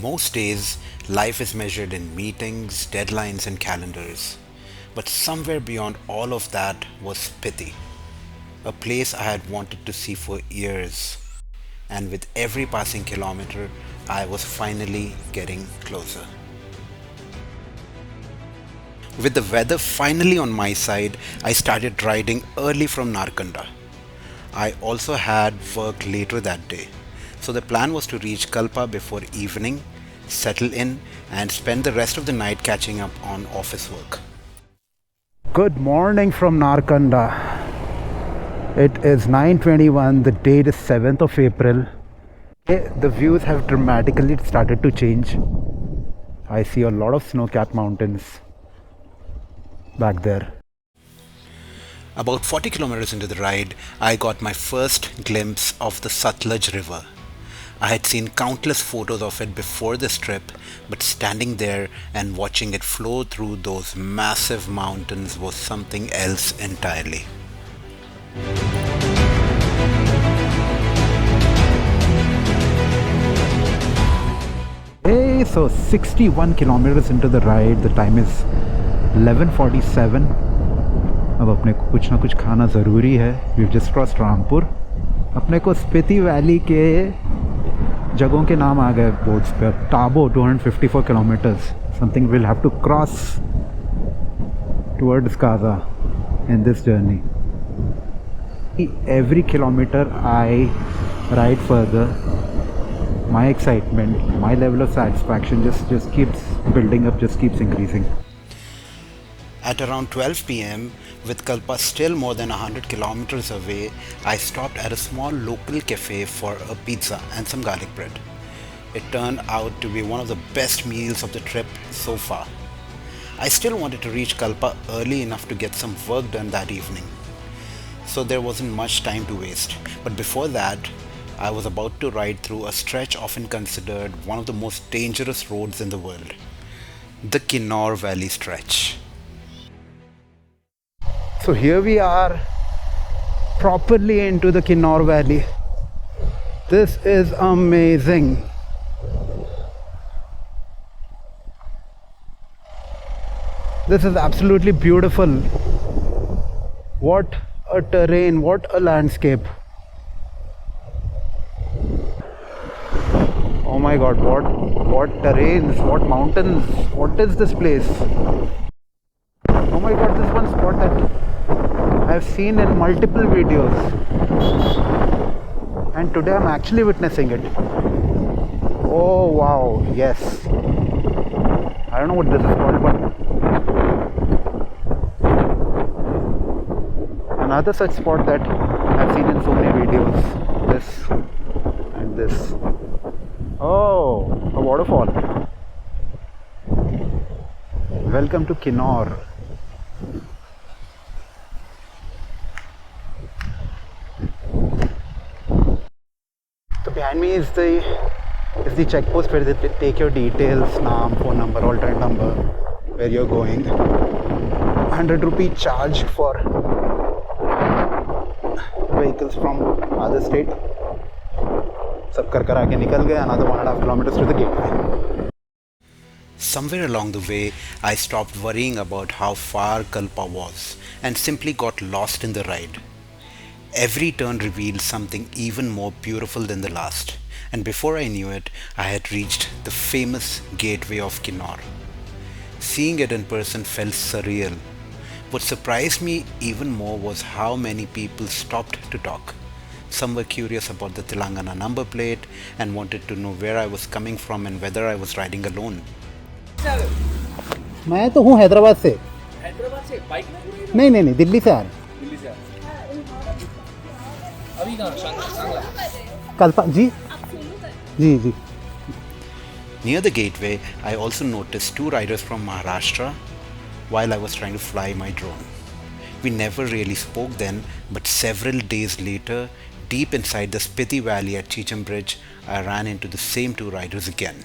Most days, life is measured in meetings, deadlines, and calendars. But somewhere beyond all of that was Spiti, a place I had wanted to see for years. And with every passing kilometer, I was finally getting closer. With the weather finally on my side, I started riding early from Narkanda. I also had work later that day, so the plan was to reach Kalpa before evening, settle in, and spend the rest of the night catching up on office work. Good morning from Narkanda. It is 9:21. The date is 7th of April. The views have dramatically started to change. I see a lot of snow-capped mountains back there. About 40 kilometers into the ride, I got my first glimpse of the Sutlej River. I had seen countless photos of it before this trip, but standing there and watching it flow through those massive mountains was something else entirely. Hey, so 61 kilometers into the ride. The time is 11:47. अब अपने को कुछ ना कुछ खाना ज़रूरी है. We've just crossed Rampur. अपने को स्पीति वैली के जगहों के नाम आ गए बोर्ड्स पे. Tabo 254 kilometers. Something we'll have to cross towards Kaza in this journey. Every kilometer I ride further, my excitement, my level of satisfaction just keeps building up, just keeps increasing. At around 12 pm, with Kalpa still more than 100 kilometers away, I stopped at a small local cafe for a pizza and some garlic bread. It turned out to be one of the best meals of the trip so far. I still wanted to reach Kalpa early enough to get some work done that evening, so there wasn't much time to waste. But before that, I was about to ride through a stretch often considered one of the most dangerous roads in the world, the Kinnaur Valley stretch. So here we are, properly into the Kinnaur Valley. This is amazing. This is absolutely beautiful. What a terrain, what a landscape. Oh my god, what terrains, what mountains, what is this place? Oh my god, this one spot that I've seen in multiple videos, and today I'm actually witnessing it. Oh wow, yes. I don't know what this is called, but another such spot that I've seen in so many videos. This and this. Oh, a waterfall. Welcome to Kinnaur. So behind me is the check post where they take your details, name, phone number, alternate number, where you're going. 100 rupee charge for vehicles from other state. सब कर करा के निकल गए. Another 1.5 kilometers to the gateway. Somewhere along the way, I stopped worrying about how far Kalpa was and simply got lost in the ride. Every turn revealed something even more beautiful than the last, and before I knew it, I had reached the famous Gateway of Kinnaur. Seeing it in person felt surreal. What surprised me even more was how many people stopped to talk. Some were curious about the Telangana number plate and wanted to know where I was coming from and whether I was riding alone. मैं तो हूँ हैदराबाद से. Bike में? नहीं, दिल्ली से आ रहा. अभी कहाँ? सांगला. कल्पा जी. जी. Near the gateway, I also noticed two riders from Maharashtra while I was trying to fly my drone. We never really spoke then, but several days later, deep inside the Spiti Valley at Chicham Bridge, I ran into the same two riders again.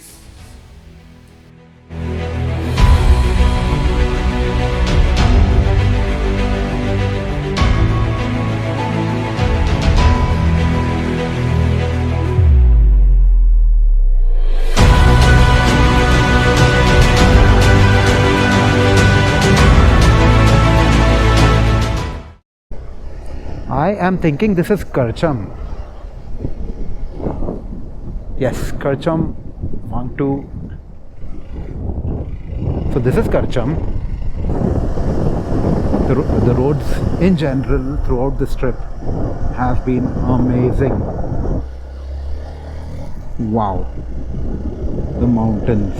I am thinking this is Karcham. Yes, Karcham. 1, 2. So this is Karcham. The roads in general throughout this trip have been amazing. Wow. The mountains,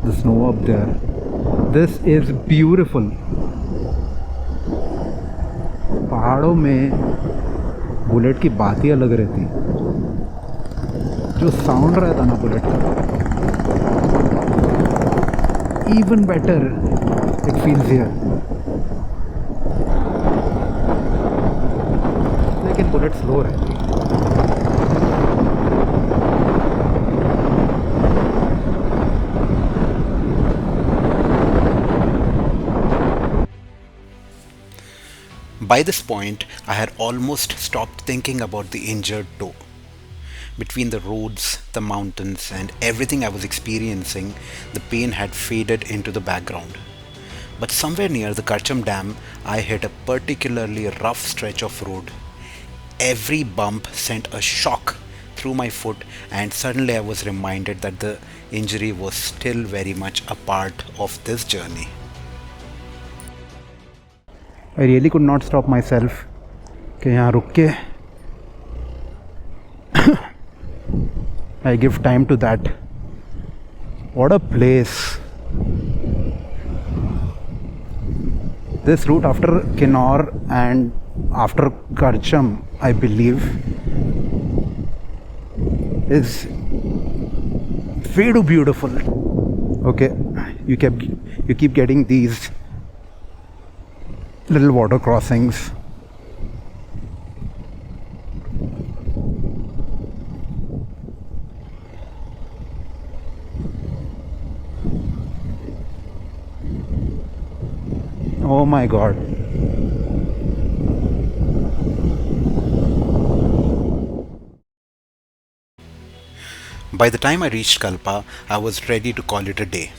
the snow up there. This is beautiful. पहाड़ों में bullet की बात ही अलग रहती, जो sound रहता ना bullet का, even better it feels here. लेकिन बुलेट स्लो रहती है. By this point, I had almost stopped thinking about the injured toe. Between the roads, the mountains, and everything I was experiencing, the pain had faded into the background. But somewhere near the Karcham Dam, I hit a particularly rough stretch of road. Every bump sent a shock through my foot, and suddenly I was reminded that the injury was still very much a part of this journey. I really could not stop myself कि यहाँ रुक के I give time to that. What a place. This route after Kinnaur and after Karcham, I believe, is way too beautiful. Okay, you keep getting these little water crossings. Oh my god. By the time I reached Kalpa, I was ready to call it a day.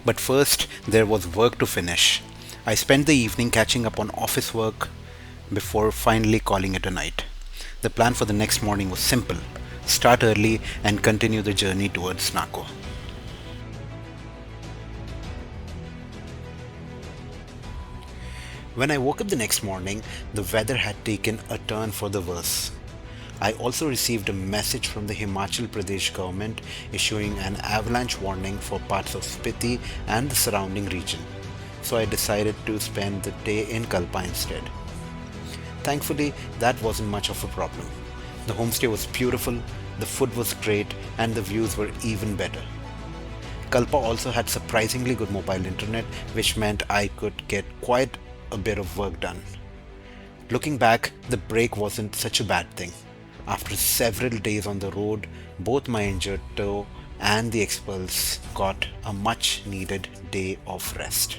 But first, there was work to finish. I spent the evening catching up on office work before finally calling it a night. The plan for the next morning was simple: start early and continue the journey towards Nako. When I woke up the next morning, the weather had taken a turn for the worse. I also received a message from the Himachal Pradesh government issuing an avalanche warning for parts of Spiti and the surrounding region. So I decided to spend the day in Kalpa instead. Thankfully, that wasn't much of a problem. The homestay was beautiful, the food was great, and the views were even better. Kalpa also had surprisingly good mobile internet, which meant I could get quite a bit of work done. Looking back, the break wasn't such a bad thing. After several days on the road, both my injured toe and the Xpulse got a much needed day of rest.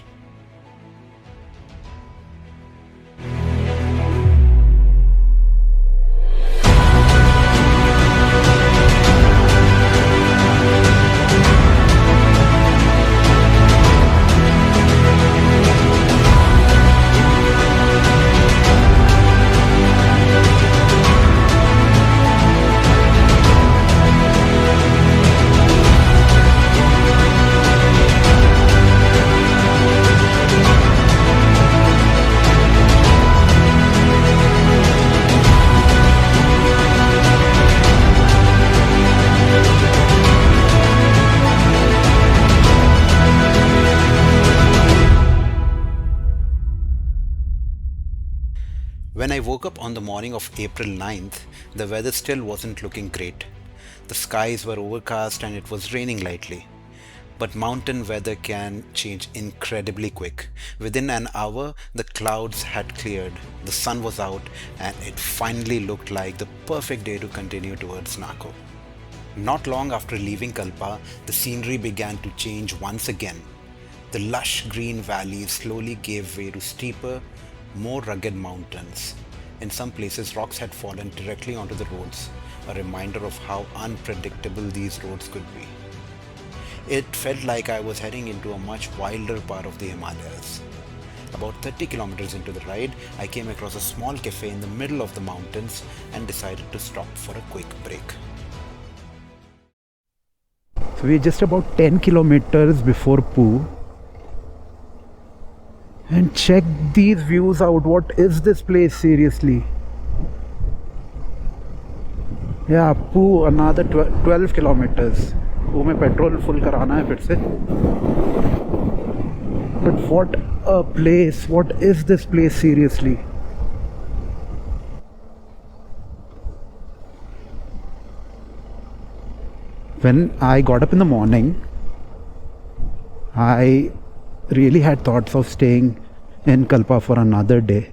When I woke up on the morning of April 9th, the weather still wasn't looking great. The skies were overcast and it was raining lightly. But mountain weather can change incredibly quick. Within an hour, the clouds had cleared, the sun was out, and it finally looked like the perfect day to continue towards Nako. Not long after leaving Kalpa, the scenery began to change once again. The lush green valleys slowly gave way to steeper, more rugged mountains. In some places, rocks had fallen directly onto the roads, a reminder of how unpredictable these roads could be. It felt like I was heading into a much wilder part of the Himalayas. About 30 kilometers into the ride, I came across a small cafe in the middle of the mountains and decided to stop for a quick break. So we're just about 10 kilometers before Pooh. And check these views out. What is this place, seriously? Yeah, Pooh, another 12 kilometers. Pooh में petrol full कराना है फिर से. But what a place. What is this place, seriously? When I got up in the morning, I really had thoughts of staying in Kalpa for another day,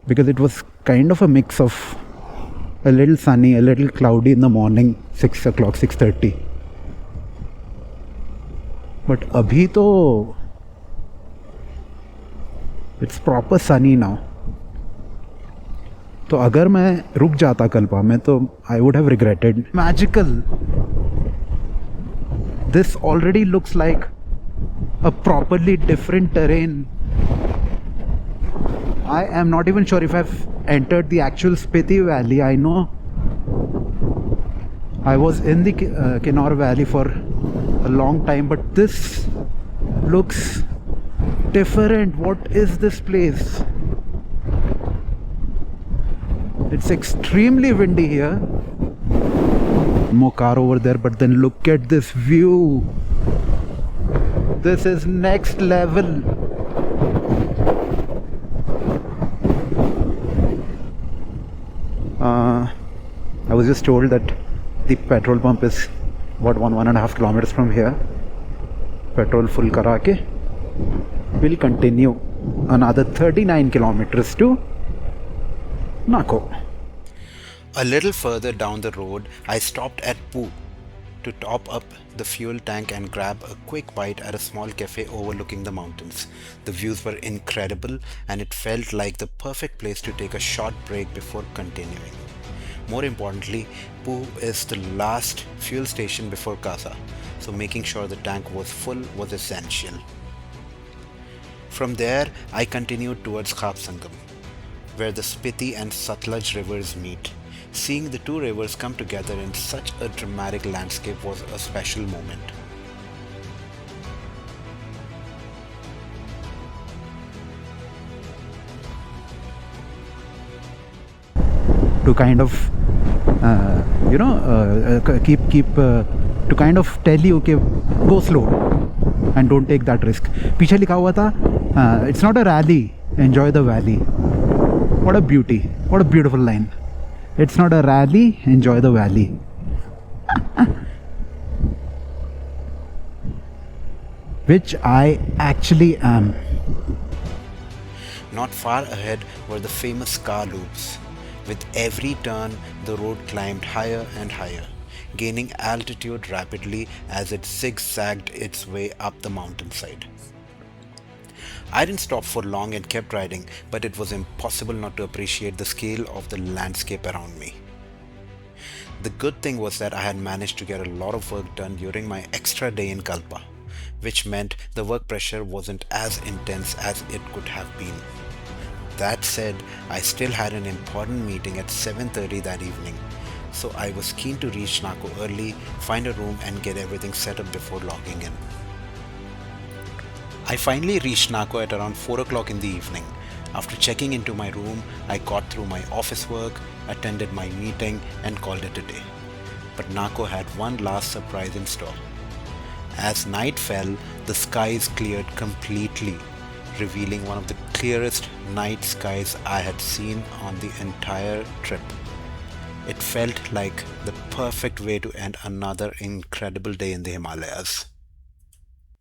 because it was kind of a mix of a little sunny, a little cloudy in the morning, 6 o'clock, 6:30. But abhi to it's proper sunny now. तो अगर मैं रुक जाता कल्पा में तो I would have regretted. Magical. This already looks like a properly different terrain. I am not even sure if I've entered the actual Spiti Valley. I know I was in the Kinnaur Valley for a long time, but this looks different. What is this place? It's extremely windy here. More car over there, but then look at this view. This is next level. I was just told that the petrol pump is about 1.5 kilometers from here. Petrol full kara ke we'll continue another 39 kilometers to Nako. A little further down the road, I stopped at Pooh to top up the fuel tank and grab a quick bite at a small cafe overlooking the mountains. The views were incredible and it felt like the perfect place to take a short break before continuing. More importantly, Pooh is the last fuel station before Kaza, so making sure the tank was full was essential. From there, I continued towards Sangam, where the Spiti and Sutlej rivers meet. Seeing the two rivers come together in such a dramatic landscape was a special moment. To kind of to kind of tell you कि go slow and don't take that risk. पीछे लिखा हुआ था it's not a rally, enjoy the valley. What a beauty, what a beautiful line. It's not a rally, enjoy the valley. Which I actually am. Not far ahead were the famous car loops. With every turn, the road climbed higher and higher, gaining altitude rapidly as it zigzagged its way up the mountainside. I didn't stop for long and kept riding, but it was impossible not to appreciate the scale of the landscape around me. The good thing was that I had managed to get a lot of work done during my extra day in Kalpa, which meant the work pressure wasn't as intense as it could have been. That said, I still had an important meeting at 7:30 that evening, so I was keen to reach Nako early, find a room and get everything set up before logging in. I finally reached Nako at around 4 o'clock in the evening. After checking into my room, I got through my office work, attended my meeting and called it a day. But Nako had one last surprise in store. As night fell, the skies cleared completely, revealing one of the clearest night skies I had seen on the entire trip. It felt like the perfect way to end another incredible day in the Himalayas.